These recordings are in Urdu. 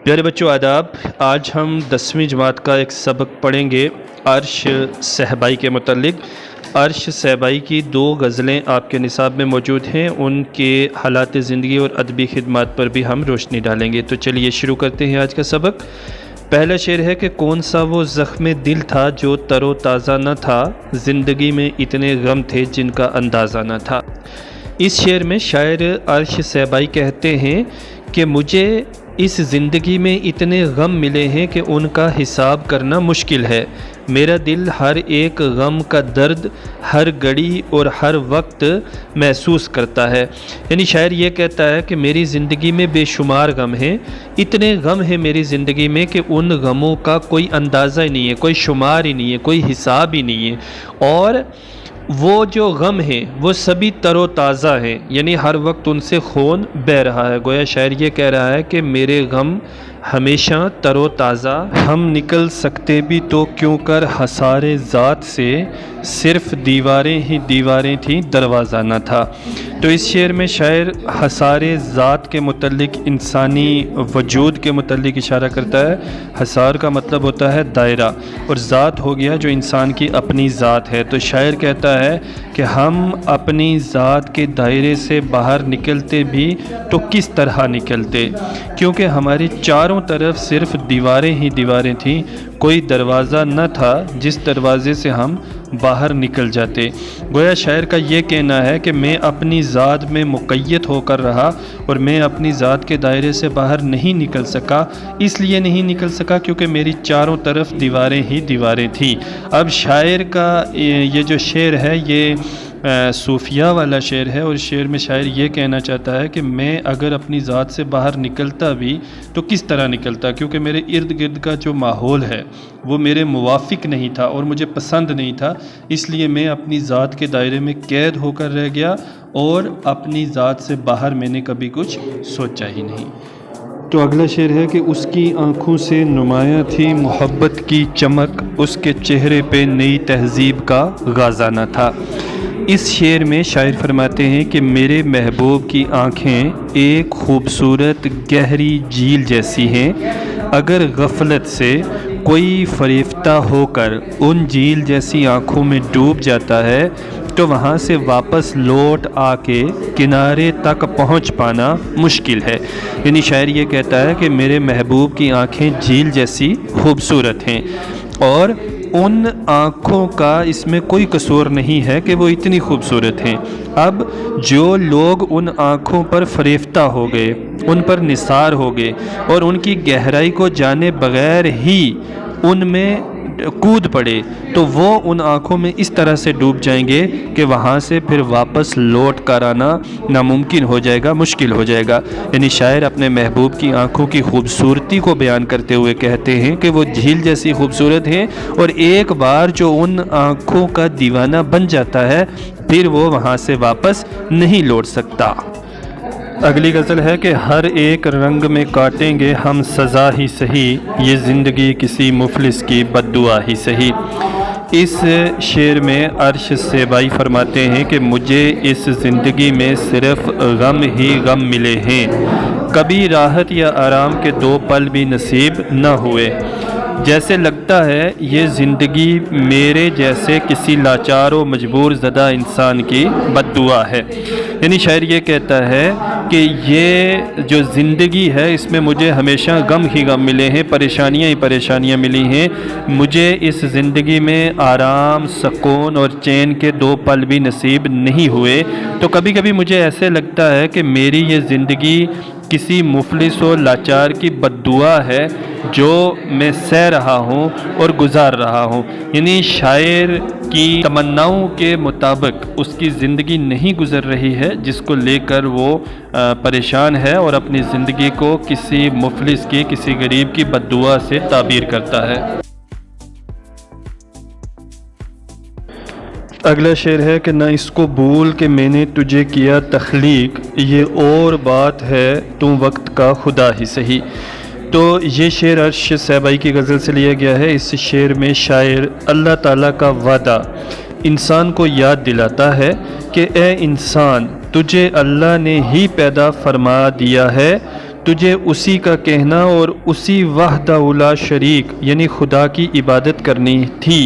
پیارے بچوں آداب، آج ہم 10ویں جماعت کا ایک سبق پڑھیں گے عرش صحبائی کے متعلق۔ عرش صحبائی کی 2 غزلیں آپ کے نصاب میں موجود ہیں، ان کے حالات زندگی اور ادبی خدمات پر بھی ہم روشنی ڈالیں گے۔ تو چلیے شروع کرتے ہیں آج کا سبق۔ پہلا شعر ہے کہ کون سا وہ زخم دل تھا جو تر و تازہ نہ تھا، زندگی میں اتنے غم تھے جن کا اندازہ نہ تھا۔ اس شعر میں شاعر عرش صحبائی کہتے ہیں کہ مجھے اس زندگی میں اتنے غم ملے ہیں کہ ان کا حساب کرنا مشکل ہے۔ میرا دل ہر ایک غم کا درد ہر گھڑی اور ہر وقت محسوس کرتا ہے۔ یعنی شاعر یہ کہتا ہے کہ میری زندگی میں بے شمار غم ہیں، اتنے غم ہیں میری زندگی میں کہ ان غموں کا کوئی اندازہ ہی نہیں ہے، کوئی شمار ہی نہیں ہے، کوئی حساب ہی نہیں ہے، اور وہ جو غم ہیں وہ سبھی تر و تازہ ہیں، یعنی ہر وقت ان سے خون بہہ رہا ہے۔ گویا شاعر یہ کہہ رہا ہے کہ میرے غم ہمیشہ تر و تازہ، ہم نکل سکتے بھی تو کیوں کر حصار ذات سے، صرف دیواریں ہی دیواریں تھیں دروازہ نہ تھا۔ تو اس شعر میں شاعر حصار ذات کے متعلق، انسانی وجود کے متعلق اشارہ کرتا ہے۔ حصار کا مطلب ہوتا ہے دائرہ، اور ذات ہو گیا جو انسان کی اپنی ذات ہے۔ تو شاعر کہتا ہے کہ ہم اپنی ذات کے دائرے سے باہر نکلتے بھی تو کس طرح نکلتے، کیونکہ ہماری چاروں طرف صرف دیواریں ہی دیواریں تھیں، کوئی دروازہ نہ تھا جس دروازے سے ہم باہر نکل جاتے۔ گویا شاعر کا یہ کہنا ہے کہ میں اپنی ذات میں مقید ہو کر رہا اور میں اپنی ذات کے دائرے سے باہر نہیں نکل سکا، اس لیے نہیں نکل سکا کیونکہ میری چاروں طرف دیواریں ہی دیواریں تھیں۔ اب شاعر کا یہ جو شعر ہے یہ صوفیہ والا شعر ہے، اور شعر میں شاعر یہ کہنا چاہتا ہے کہ میں اگر اپنی ذات سے باہر نکلتا بھی تو کس طرح نکلتا، کیونکہ میرے ارد گرد کا جو ماحول ہے وہ میرے موافق نہیں تھا اور مجھے پسند نہیں تھا، اس لیے میں اپنی ذات کے دائرے میں قید ہو کر رہ گیا اور اپنی ذات سے باہر میں نے کبھی کچھ سوچا ہی نہیں۔ تو اگلا شعر ہے کہ اس کی آنکھوں سے نمایاں تھی محبت کی چمک، اس کے چہرے پہ نئی تہذیب کا غازہ نہ تھا۔ اس شعر میں شاعر فرماتے ہیں کہ میرے محبوب کی آنکھیں ایک خوبصورت گہری جھیل جیسی ہیں، اگر غفلت سے کوئی فریفتہ ہو کر ان جھیل جیسی آنکھوں میں ڈوب جاتا ہے تو وہاں سے واپس لوٹ آ کے کنارے تک پہنچ پانا مشکل ہے۔ یعنی شاعر یہ کہتا ہے کہ میرے محبوب کی آنکھیں جھیل جیسی خوبصورت ہیں، اور ان آنکھوں کا اس میں کوئی قصور نہیں ہے کہ وہ اتنی خوبصورت ہیں۔ اب جو لوگ ان آنکھوں پر فریفتہ ہو گئے، ان پر نثار ہو گئے اور ان کی گہرائی کو جانے بغیر ہی ان میں کود پڑے، تو وہ ان آنکھوں میں اس طرح سے ڈوب جائیں گے کہ وہاں سے پھر واپس لوٹ کر آنا ناممکن ہو جائے گا، مشکل ہو جائے گا۔ یعنی شاعر اپنے محبوب کی آنکھوں کی خوبصورتی کو بیان کرتے ہوئے کہتے ہیں کہ وہ جھیل جیسی خوبصورت ہیں، اور ایک بار جو ان آنکھوں کا دیوانہ بن جاتا ہے پھر وہ وہاں سے واپس نہیں لوٹ سکتا۔ اگلی غزل ہے کہ ہر ایک رنگ میں کاٹیں گے ہم سزا ہی سہی، یہ زندگی کسی مفلس کی بد دعا ہی سہی۔ اس شعر میں عرش صحبائی فرماتے ہیں کہ مجھے اس زندگی میں صرف غم ہی غم ملے ہیں، کبھی راحت یا آرام کے 2 پل بھی نصیب نہ ہوئے، جیسے لگتا ہے یہ زندگی میرے جیسے کسی لاچار و مجبور زدہ انسان کی بد دعا ہے۔ یعنی شاعر یہ کہتا ہے کہ یہ جو زندگی ہے اس میں مجھے ہمیشہ غم ہی غم ملے ہیں، پریشانیاں ہی پریشانیاں ملی ہیں، مجھے اس زندگی میں آرام، سکون اور چین کے 2 پل بھی نصیب نہیں ہوئے۔ تو کبھی کبھی مجھے ایسے لگتا ہے کہ میری یہ زندگی کسی مفلس و لاچار کی بد دعا ہے جو میں سہ رہا ہوں اور گزار رہا ہوں۔ یعنی شاعر کی تمناؤں کے مطابق اس کی زندگی نہیں گزر رہی ہے، جس کو لے کر وہ پریشان ہے اور اپنی زندگی کو کسی مفلس کی، کسی غریب کی بد دعا سے تعبیر کرتا ہے۔ اگلا شعر ہے کہ نہ اس کو بھول کہ میں نے تجھے کیا تخلیق، یہ اور بات ہے تو وقت کا خدا ہی سہی۔ تو یہ شعر عرش صحبائی کی غزل سے لیا گیا ہے۔ اس شعر میں شاعر اللہ تعالیٰ کا وعدہ انسان کو یاد دلاتا ہے کہ اے انسان، تجھے اللہ نے ہی پیدا فرما دیا ہے، تجھے اسی کا کہنا اور اسی وحدہ لا شریک یعنی خدا کی عبادت کرنی تھی،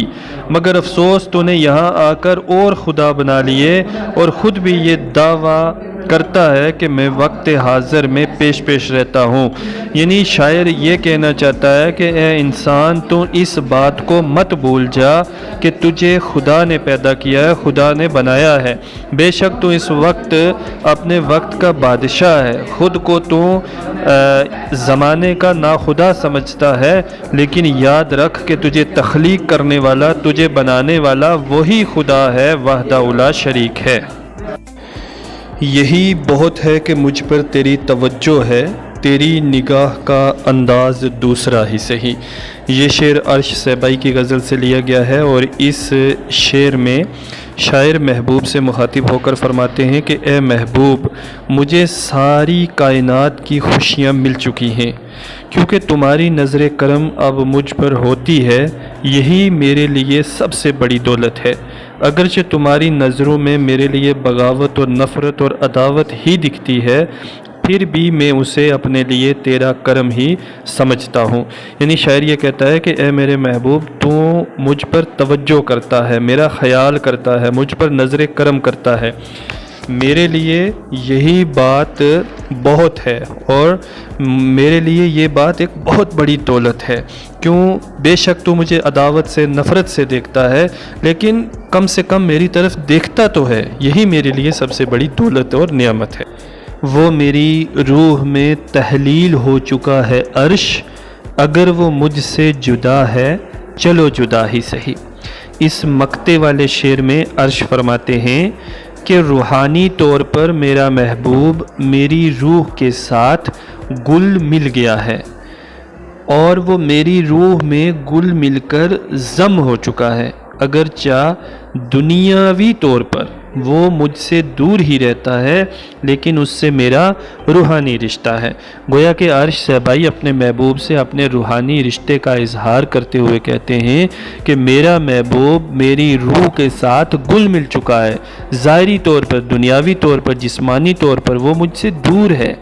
مگر افسوس تو نے یہاں آ کر اور خدا بنا لیے اور خود بھی یہ دعویٰ کرتا ہے کہ میں وقت حاضر میں پیش رہتا ہوں۔ یعنی شاعر یہ کہنا چاہتا ہے کہ اے انسان تو اس بات کو مت بھول جا کہ تجھے خدا نے پیدا کیا ہے، خدا نے بنایا ہے، بے شک تو اس وقت اپنے وقت کا بادشاہ ہے، خود کو تو زمانے کا ناخدا سمجھتا ہے، لیکن یاد رکھ کہ تجھے تخلیق کرنے والا، تجھے بنانے والا وہی خدا ہے، وحدہ لا شریک ہے۔ یہی بہت ہے کہ مجھ پر تیری توجہ ہے، تیری نگاہ کا انداز دوسرا ہی صحیح۔ یہ شعر عرش صہبائی کی غزل سے لیا گیا ہے، اور اس شعر میں شاعر محبوب سے مخاطب ہو کر فرماتے ہیں کہ اے محبوب، مجھے ساری کائنات کی خوشیاں مل چکی ہیں، کیونکہ تمہاری نظر کرم اب مجھ پر ہوتی ہے، یہی میرے لیے سب سے بڑی دولت ہے۔ اگرچہ تمہاری نظروں میں میرے لیے بغاوت اور نفرت اور عداوت ہی دکھتی ہے، پھر بھی میں اسے اپنے لیے تیرا کرم ہی سمجھتا ہوں۔ یعنی شاعر یہ کہتا ہے کہ اے میرے محبوب، تو مجھ پر توجہ کرتا ہے، میرا خیال کرتا ہے، مجھ پر نظر کرم کرتا ہے، میرے لیے یہی بات بہت ہے، اور میرے لیے یہ بات ایک بہت بڑی دولت ہے۔ کیوں؟ بے شک تو مجھے عداوت سے، نفرت سے دیکھتا ہے، لیکن کم سے کم میری طرف دیکھتا تو ہے، یہی میرے لیے سب سے بڑی دولت اور نعمت ہے۔ وہ میری روح میں تحلیل ہو چکا ہے عرش، اگر وہ مجھ سے جدا ہے چلو جدا ہی سہی۔ اس مقطع والے شعر میں عرش فرماتے ہیں کہ روحانی طور پر میرا محبوب میری روح کے ساتھ گل مل گیا ہے، اور وہ میری روح میں گل مل کر ضم ہو چکا ہے، اگرچہ دنیاوی طور پر وہ مجھ سے دور ہی رہتا ہے، لیکن اس سے میرا روحانی رشتہ ہے۔ گویا کہ عرش صہبائی اپنے محبوب سے اپنے روحانی رشتے کا اظہار کرتے ہوئے کہتے ہیں کہ میرا محبوب میری روح کے ساتھ گل مل چکا ہے، ظاہری طور پر، دنیاوی طور پر، جسمانی طور پر وہ مجھ سے دور ہے،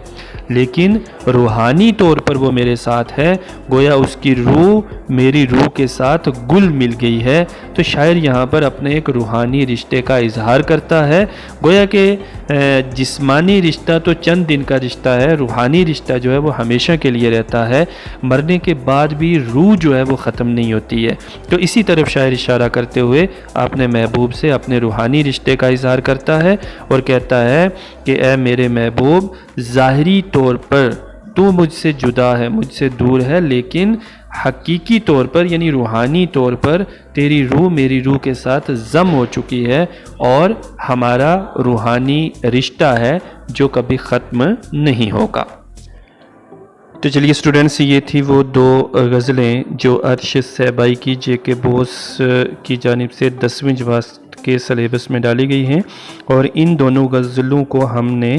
لیکن روحانی طور پر وہ میرے ساتھ ہے، گویا اس کی روح میری روح کے ساتھ گل مل گئی ہے۔ تو شاعر یہاں پر اپنے ایک روحانی رشتے کا اظہار کرتا ہے۔ گویا کہ جسمانی رشتہ تو چند دن کا رشتہ ہے، روحانی رشتہ جو ہے وہ ہمیشہ کے لیے رہتا ہے، مرنے کے بعد بھی روح جو ہے وہ ختم نہیں ہوتی ہے۔ تو اسی طرف شاعر اشارہ کرتے ہوئے اپنے محبوب سے اپنے روحانی رشتے کا اظہار کرتا ہے اور کہتا ہے کہ اے میرے محبوب، ظاہری طور پر تو مجھ سے جدا ہے، مجھ سے دور ہے، لیکن حقیقی طور پر یعنی روحانی طور پر تیری روح میری روح کے ساتھ ضم ہو چکی ہے، اور ہمارا روحانی رشتہ ہے جو کبھی ختم نہیں ہوگا۔ تو چلیے اسٹوڈنٹس، یہ تھی وہ دو غزلیں جو عرش صہبائی کی جے کے بوس کی جانب سے 10ویں جماعت کے سلیبس میں ڈالی گئی ہیں، اور ان دونوں غزلوں کو ہم نے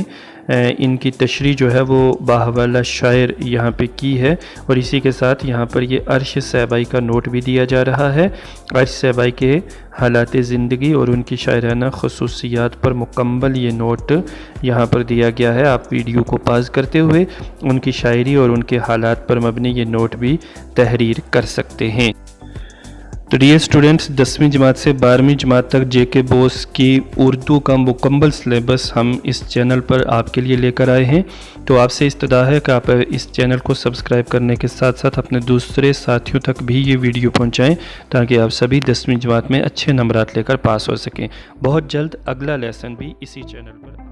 ان کی تشریح جو ہے وہ باحوالہ شاعر یہاں پہ کی ہے، اور اسی کے ساتھ یہاں پر یہ عرش صہبائی کا نوٹ بھی دیا جا رہا ہے۔ عرش صہبائی کے حالات زندگی اور ان کی شاعرانہ خصوصیات پر مکمل یہ نوٹ یہاں پر دیا گیا ہے۔ آپ ویڈیو کو پاز کرتے ہوئے ان کی شاعری اور ان کے حالات پر مبنی یہ نوٹ بھی تحریر کر سکتے ہیں۔ تو ڈیئر اسٹوڈنٹس، 10ویں جماعت سے 12ویں جماعت تک جے کے بوس کی اردو کا مکمل سلیبس ہم اس چینل پر آپ کے لیے لے کر آئے ہیں۔ تو آپ سے استدعا ہے کہ آپ اس چینل کو سبسکرائب کرنے کے ساتھ ساتھ اپنے دوسرے ساتھیوں تک بھی یہ ویڈیو پہنچائیں، تاکہ آپ سبھی 10ویں جماعت میں اچھے نمبرات لے کر پاس ہو سکیں۔ بہت جلد اگلا لیسن بھی اسی چینل پر